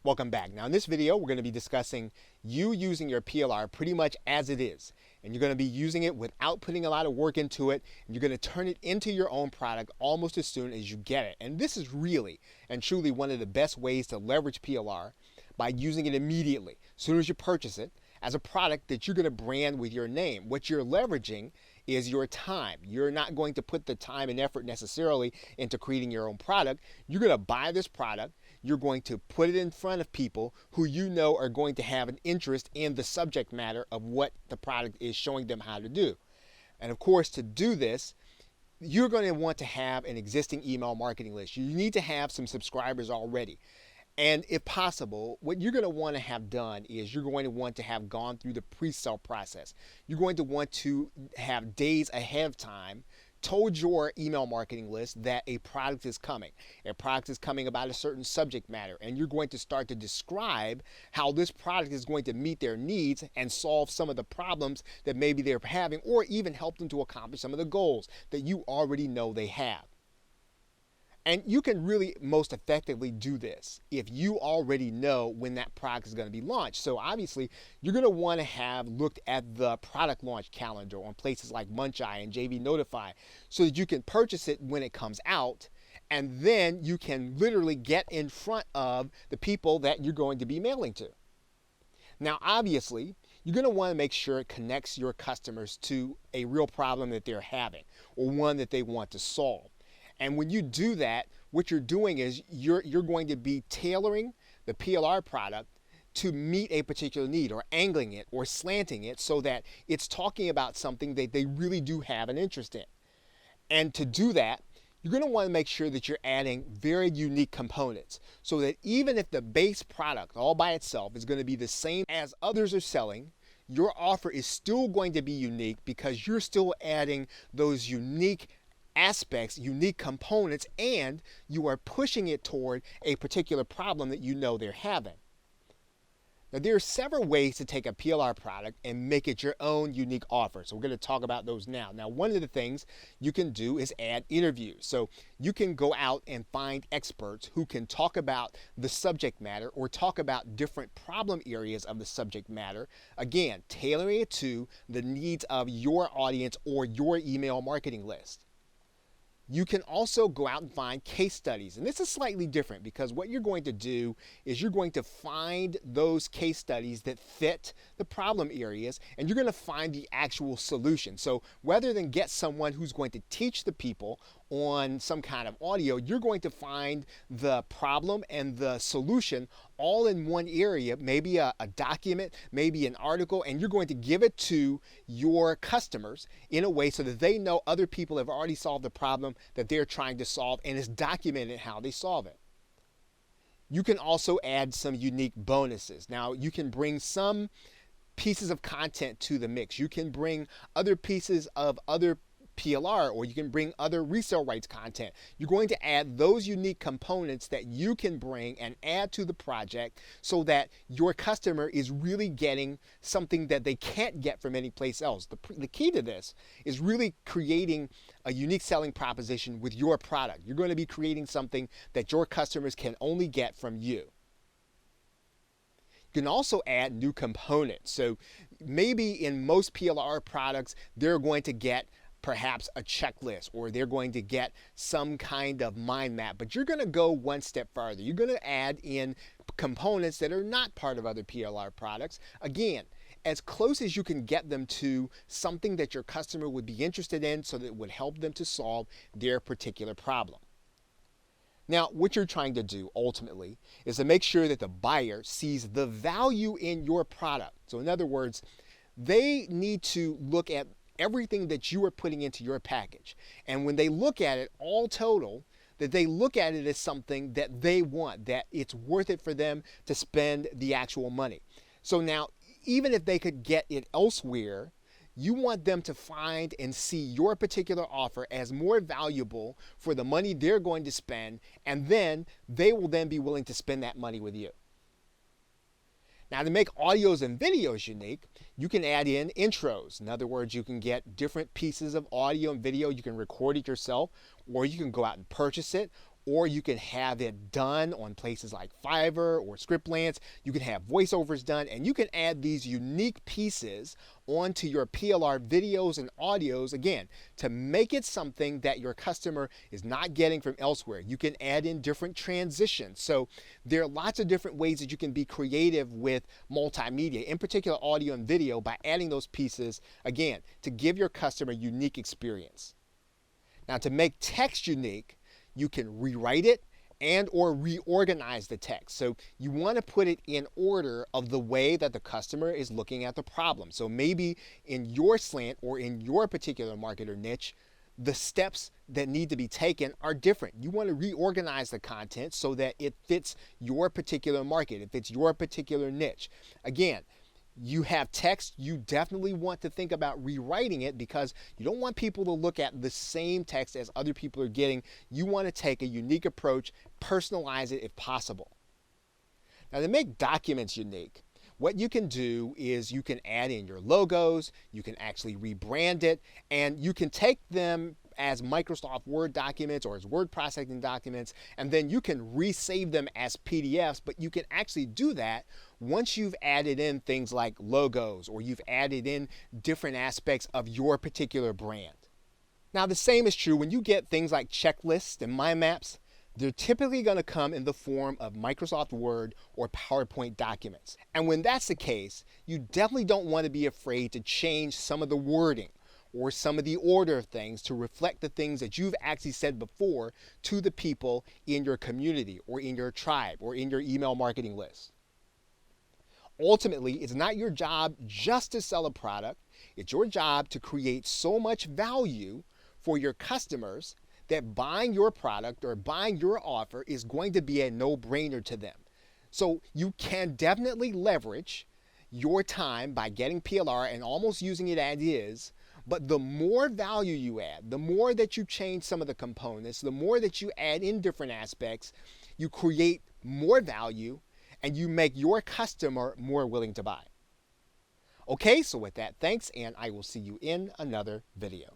Welcome back. Now in this video, we're going to be discussing you using your PLR pretty much as it is. And you're going to be using it without putting a lot of work into it. And you're going to turn it into your own product almost as soon as you get it. And this is really and truly one of the best ways to leverage PLR by using it immediately, as soon as you purchase it, as a product that you're going to brand with your name. What you're leveraging is your time. You're not going to put the time and effort necessarily into creating your own product. You're going to buy this product. You're going to put it in front of people who you know are going to have an interest in the subject matter of what the product is showing them how to do. And of course, to do this, you're going to want to have an existing email marketing list. You need to have some subscribers already. And if possible, what you're going to want to have done is you're going to want to have gone through the pre-sale process. You're going to want to have days ahead of time told your email marketing list that a product is coming. A product is coming about a certain subject matter, and you're going to start to describe how this product is going to meet their needs and solve some of the problems that maybe they're having, or even help them to accomplish some of the goals that you already know they have. And you can really most effectively do this if you already know when that product is going to be launched. So obviously, you're going to want to have looked at the product launch calendar on places like Muncheye and JV Notify so that you can purchase it when it comes out. And then you can literally get in front of the people that you're going to be mailing to. Now, obviously, you're going to want to make sure it connects your customers to a real problem that they're having or one that they want to solve. And when you do that, what you're doing is you're going to be tailoring the PLR product to meet a particular need, or angling it or slanting it so that it's talking about something that they really do have an interest in. And to do that, you're going to want to make sure that you're adding very unique components so that even if the base product all by itself is going to be the same as others are selling, your offer is still going to be unique because you're still adding those unique aspects, unique components, and you are pushing it toward a particular problem that you know they're having. Now, there are several ways to take a PLR product and make it your own unique offer. So we're going to talk about those now. Now, one of the things you can do is add interviews. So you can go out and find experts who can talk about the subject matter or talk about different problem areas of the subject matter. Again, tailoring it to the needs of your audience or your email marketing list. You can also go out and find case studies. And this is slightly different because what you're going to do is you're going to find those case studies that fit the problem areas, and you're going to find the actual solution. So rather than get someone who's going to teach the people on some kind of audio, you're going to find the problem and the solution all in one area, maybe a document, maybe an article, and you're going to give it to your customers in a way so that they know other people have already solved the problem that they're trying to solve, and it's documented how they solve it. You can also add some unique bonuses. Now, you can bring some pieces of content to the mix. You can bring other pieces of other PLR, or you can bring other resale rights content. You're going to add those unique components that you can bring and add to the project so that your customer is really getting something that they can't get from any place else. The key to this is really creating a unique selling proposition with your product. You're going to be creating something that your customers can only get from you. You can also add new components. So maybe in most PLR products, they're going to get perhaps a checklist, or they're going to get some kind of mind map, but you're going to go one step farther. You're going to add in components that are not part of other PLR products. Again, as close as you can get them to something that your customer would be interested in so that it would help them to solve their particular problem. Now, what you're trying to do ultimately is to make sure that the buyer sees the value in your product. So in other words, they need to look at everything that you are putting into your package. And when they look at it all total, that they look at it as something that they want, that it's worth it for them to spend the actual money. So now, even if they could get it elsewhere, you want them to find and see your particular offer as more valuable for the money they're going to spend, and then they will then be willing to spend that money with you. Now, to make audios and videos unique, you can add in intros. In other words, you can get different pieces of audio and video. You can record it yourself, or you can go out and purchase it, or you can have it done on places like Fiverr or Scriptlance. You can have voiceovers done, and you can add these unique pieces onto your PLR videos and audios, again, to make it something that your customer is not getting from elsewhere. You can add in different transitions. So there are lots of different ways that you can be creative with multimedia, in particular audio and video, by adding those pieces, again, to give your customer a unique experience. Now, to make text unique, you can rewrite it and or reorganize the text. So you want to put it in order of the way that the customer is looking at the problem. So maybe in your slant or in your particular market or niche, the steps that need to be taken are different. You want to reorganize the content so that it fits your particular market, it fits your particular niche. Again, you have text, you definitely want to think about rewriting it because you don't want people to look at the same text as other people are getting. You want to take a unique approach, personalize it if possible. Now, to make documents unique, what you can do is you can add in your logos, you can actually rebrand it, and you can take them as Microsoft Word documents or as word processing documents, and then you can resave them as PDFs, but you can actually do that once you've added in things like logos or you've added in different aspects of your particular brand. Now, the same is true when you get things like checklists and mind maps. They're typically going to come in the form of Microsoft Word or PowerPoint documents. And when that's the case, you definitely don't want to be afraid to change some of the wording or some of the order of things to reflect the things that you've actually said before to the people in your community or in your tribe or in your email marketing list. Ultimately, it's not your job just to sell a product. It's your job to create so much value for your customers that buying your product or buying your offer is going to be a no-brainer to them. So you can definitely leverage your time by getting PLR and almost using it as is, but the more value you add, the more that you change some of the components, the more that you add in different aspects, you create more value and you make your customer more willing to buy. Okay, so with that, thanks, and I will see you in another video.